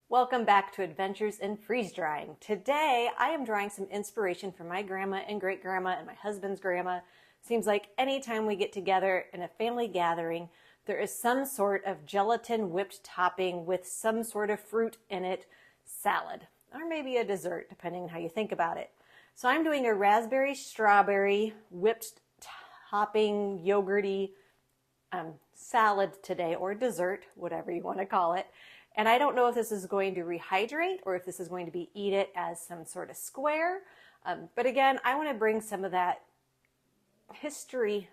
Welcome back to Adventures in Freeze Drying. Today I am drawing some inspiration from my grandma and great grandma and my husband's grandma. Seems like anytime we get together in a family gathering, there is some sort of gelatin whipped topping with some sort of fruit in it, salad, or maybe a dessert, depending on how you think about it. So I'm doing a raspberry strawberry whipped topping yogurty salad today, or dessert, whatever you want to call it. And I don't know if this is going to rehydrate or if this is going to be eat it as some sort of square. But again, I want to bring some of that history,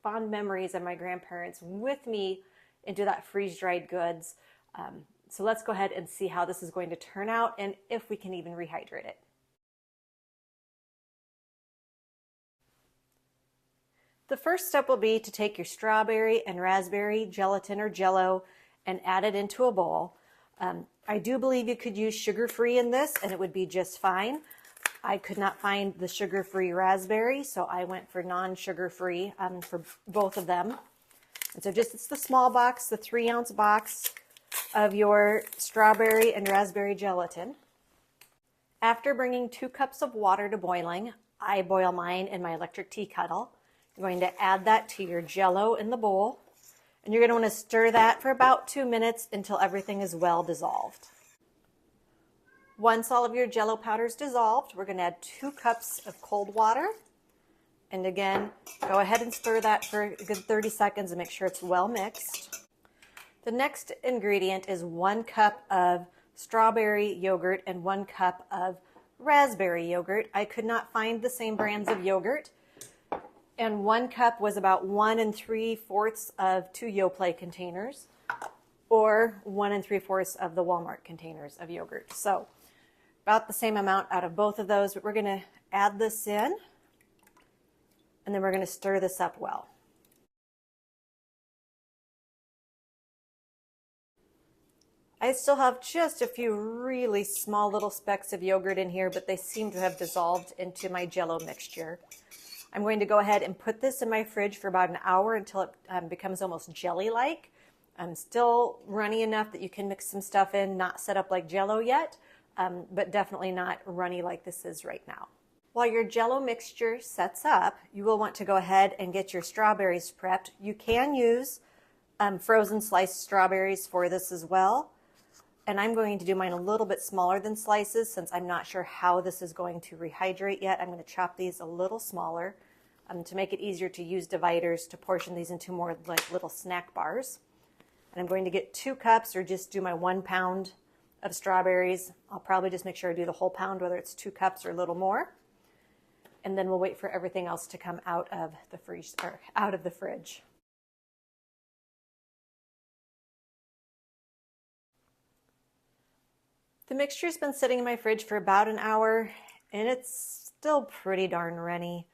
fond memories of my grandparents with me into that freeze-dried goods. So let's go ahead and see how this is going to turn out and if we can even rehydrate it. The first step will be to take your strawberry and raspberry gelatin or Jell-O and add it into a bowl. I do believe you could use sugar-free in this and it would be just fine. I could not find the sugar-free raspberry, so I went for non-sugar-free for both of them. And so it's the small box, the 3-ounce box of your strawberry and raspberry gelatin. After bringing 2 cups of water to boiling, I boil mine in my electric tea kettle. You're going to add that to your Jell-O in the bowl. And you're going to want to stir that for about 2 minutes until everything is well dissolved. Once all of your Jell-O powder is dissolved, we're going to add 2 cups of cold water. And again, go ahead and stir that for a good 30 seconds and make sure it's well mixed. The next ingredient is 1 cup of strawberry yogurt and 1 cup of raspberry yogurt. I could not find the same brands of yogurt. And 1 cup was about 1 3/4 of 2 Yoplait containers, or 1 3/4 of the Walmart containers of yogurt. So about the same amount out of both of those, but we're going to add this in, and then we're going to stir this up well. I still have just a few really small little specks of yogurt in here, but they seem to have dissolved into my Jell-O mixture. I'm going to go ahead and put this in my fridge for about an hour until it becomes almost jelly-like. Still runny enough that you can mix some stuff in, not set up like Jell-O yet, but definitely not runny like this is right now. While your Jell-O mixture sets up, you will want to go ahead and get your strawberries prepped. You can use frozen sliced strawberries for this as well. And I'm going to do mine a little bit smaller than slices since I'm not sure how this is going to rehydrate yet. I'm going to chop these a little smaller to make it easier to use dividers to portion these into more like little snack bars. And I'm going to get 2 cups or just do my 1 pound of strawberries. I'll probably just make sure I do the whole pound, whether it's 2 cups or a little more. And then we'll wait for everything else to come out of the fridge. The mixture's been sitting in my fridge for about an hour, and it's still pretty darn runny.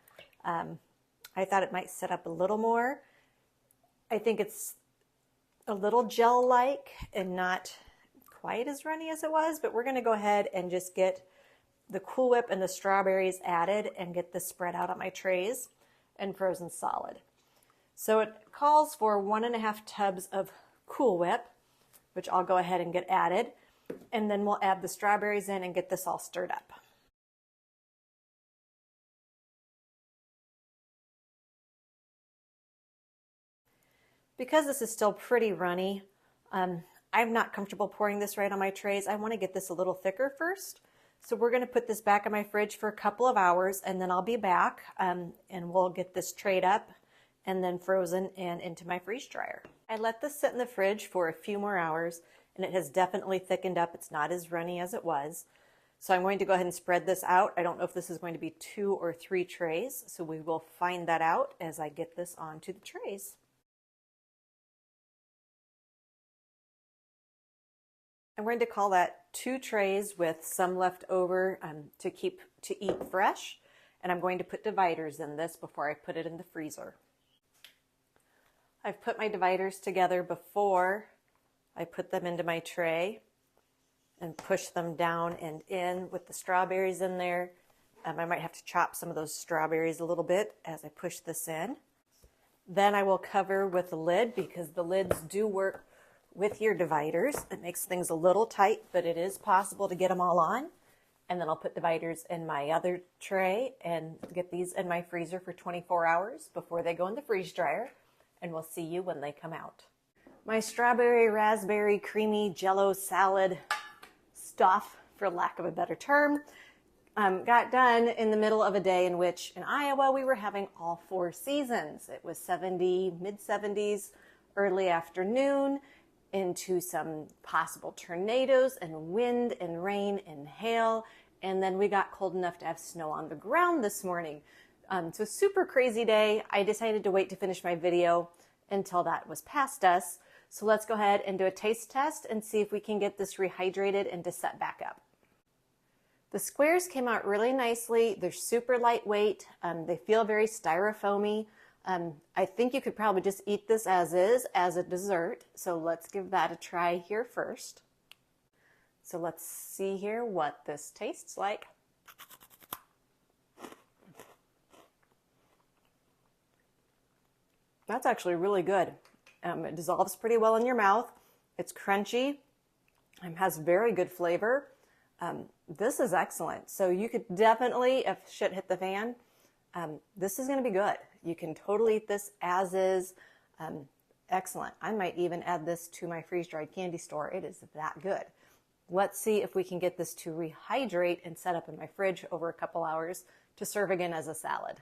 I thought it might set up a little more. I think it's a little gel-like and not quite as runny as it was, but we're going to go ahead and just get the Cool Whip and the strawberries added and get this spread out on my trays and frozen solid. So it calls for 1.5 tubs of Cool Whip, which I'll go ahead and get added. And then we'll add the strawberries in and get this all stirred up. Because this is still pretty runny, I'm not comfortable pouring this right on my trays. I want to get this a little thicker first. So we're going to put this back in my fridge for a couple of hours, and then I'll be back and we'll get this trayed up and then frozen and into my freeze dryer. I let this sit in the fridge for a few more hours, and it has definitely thickened up. It's not as runny as it was. So I'm going to go ahead and spread this out. I don't know if this is going to be 2 or 3 trays, so we will find that out as I get this onto the trays. I'm going to call that 2 trays with some left over to eat fresh, and I'm going to put dividers in this before I put it in the freezer. I've put my dividers together before I put them into my tray and push them down and in with the strawberries in there. I might have to chop some of those strawberries a little bit as I push this in. Then I will cover with the lid because the lids do work with your dividers. It makes things a little tight, but it is possible to get them all on. And then I'll put dividers in my other tray and get these in my freezer for 24 hours before they go in the freeze dryer. And we'll see you when they come out. My strawberry, raspberry, creamy Jell-O salad stuff, for lack of a better term, got done in the middle of a day in which in Iowa we were having all 4 seasons. It was 70, mid-70s, early afternoon, into some possible tornadoes and wind and rain and hail, and then we got cold enough to have snow on the ground this morning. So super crazy day. I decided to wait to finish my video until that was past us. So let's go ahead and do a taste test and see if we can get this rehydrated and to set back up. The squares came out really nicely. They're super lightweight. They feel very styrofoamy. I think you could probably just eat this as is, as a dessert. So let's give that a try here first. So let's see here what this tastes like. That's actually really good. It dissolves pretty well in your mouth. It's crunchy, has very good flavor. This is excellent. So you could definitely, if shit hit the fan, this is going to be good. You can totally eat this as is. Excellent. I might even add this to my freeze-dried candy store. It is that good. Let's see if we can get this to rehydrate and set up in my fridge over a couple hours to serve again as a salad.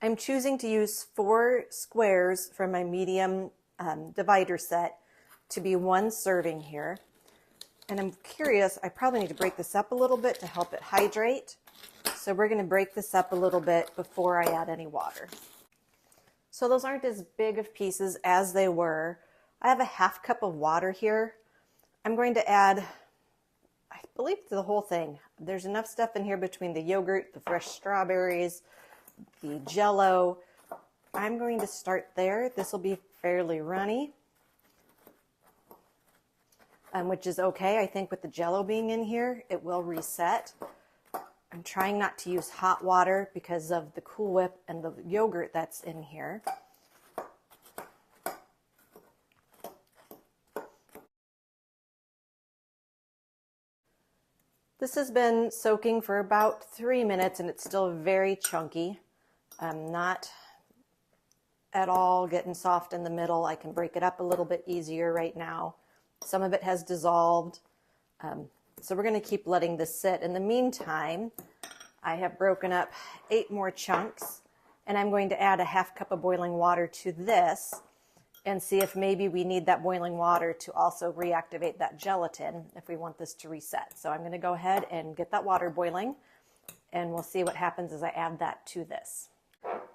I'm choosing to use 4 squares from my medium divider set to be 1 serving here. And I'm curious, I probably need to break this up a little bit to help it hydrate. So we're going to break this up a little bit before I add any water. So those aren't as big of pieces as they were. I have a 1/2 cup of water here. I'm going to add, I believe, the whole thing. There's enough stuff in here between the yogurt, the fresh strawberries, the Jell-O. I'm going to start there. This will be fairly runny, which is okay. I think with the Jell-O being in here, it will reset. I'm trying not to use hot water because of the Cool Whip and the yogurt that's in here. This has been soaking for about 3 minutes and it's still very chunky. Not at all getting soft in the middle. I can break it up a little bit easier right now. Some of it has dissolved. So we're going to keep letting this sit. In the meantime, I have broken up 8 more chunks, and I'm going to add a 1/2 cup of boiling water to this and see if maybe we need that boiling water to also reactivate that gelatin if we want this to reset. So I'm going to go ahead and get that water boiling, and we'll see what happens as I add that to this.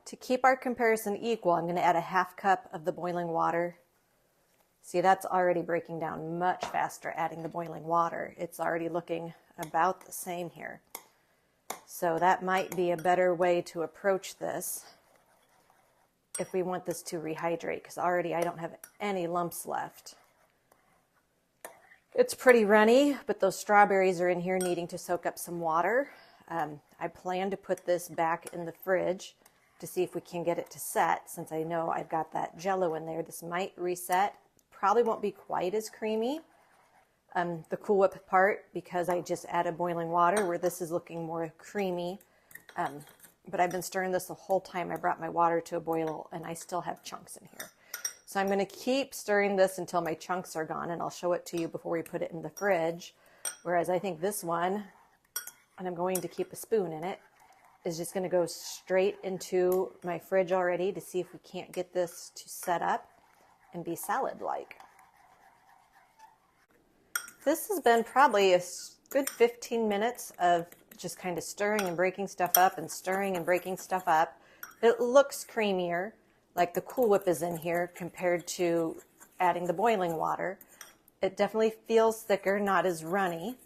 To keep our comparison equal, I'm going to add a 1/2 cup of the boiling water. See, that's already breaking down much faster adding the boiling water. It's already looking about the same here. So that might be a better way to approach this if we want this to rehydrate, because already I don't have any lumps left. It's pretty runny, but those strawberries are in here needing to soak up some water. I plan to put this back in the fridge to see if we can get it to set, since I know I've got that Jell-O in there. This might reset. Probably won't be quite as creamy, the Cool Whip part, because I just added boiling water, where this is looking more creamy. But I've been stirring this the whole time I brought my water to a boil, and I still have chunks in here. So I'm going to keep stirring this until my chunks are gone, and I'll show it to you before we put it in the fridge. Whereas I think this one, and I'm going to keep a spoon in it, is just going to go straight into my fridge already to see if we can't get this to set up and be salad-like. This has been probably a good 15 minutes of just kind of stirring and breaking stuff up and stirring and breaking stuff up. It looks creamier, like the Cool Whip is in here compared to adding the boiling water. It definitely feels thicker, not as runny,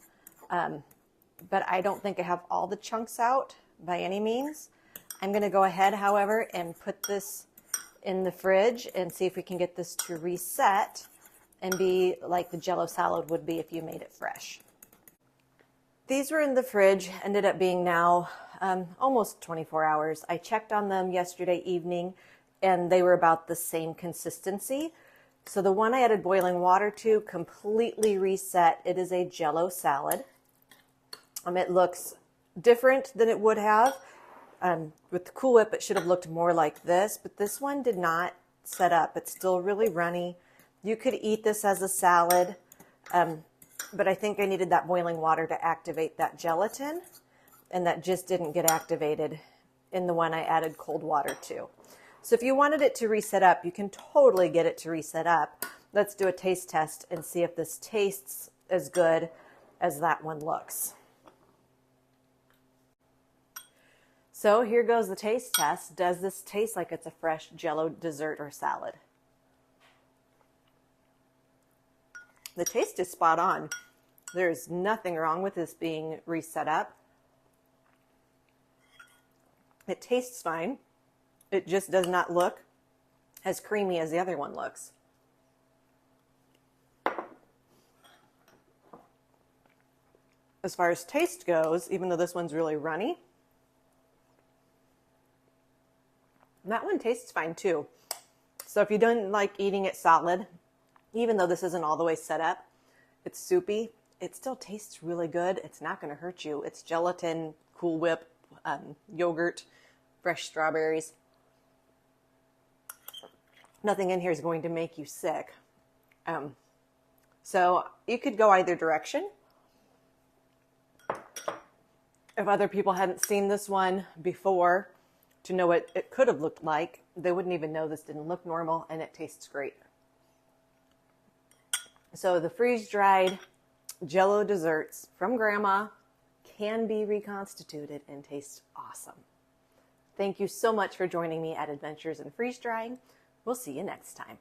but I don't think I have all the chunks out by any means. I'm going to go ahead, however, and put this in the fridge and see if we can get this to reset and be like the Jell-O salad would be if you made it fresh. These were in the fridge, ended up being now almost 24 hours. I checked on them yesterday evening and they were about the same consistency. So the one I added boiling water to completely reset. It is a Jell-O salad. It looks different than it would have. With the Cool Whip, it should have looked more like this, but this one did not set up. It's still really runny. You could eat this as a salad, but I think I needed that boiling water to activate that gelatin, and that just didn't get activated in the one I added cold water to. So if you wanted it to reset up, you can totally get it to reset up. Let's do a taste test and see if this tastes as good as that one looks. So here goes the taste test. Does this taste like it's a fresh Jell-O dessert or salad? The taste is spot on. There's nothing wrong with this being reset up. It tastes fine. It just does not look as creamy as the other one looks. As far as taste goes, even though this one's really runny, that one tastes fine too. So if you don't like eating it solid, even though this isn't all the way set up, it's soupy, it still tastes really good. It's not going to hurt you. It's gelatin, Cool Whip, yogurt, fresh strawberries. Nothing in here is going to make you sick. So you could go either direction. If other people hadn't seen this one before to know what it could have looked like, they wouldn't even know this didn't look normal, and it tastes great. So the freeze-dried Jell-O desserts from Grandma can be reconstituted and taste awesome. Thank you so much for joining me at Adventures in Freeze Drying. We'll see you next time.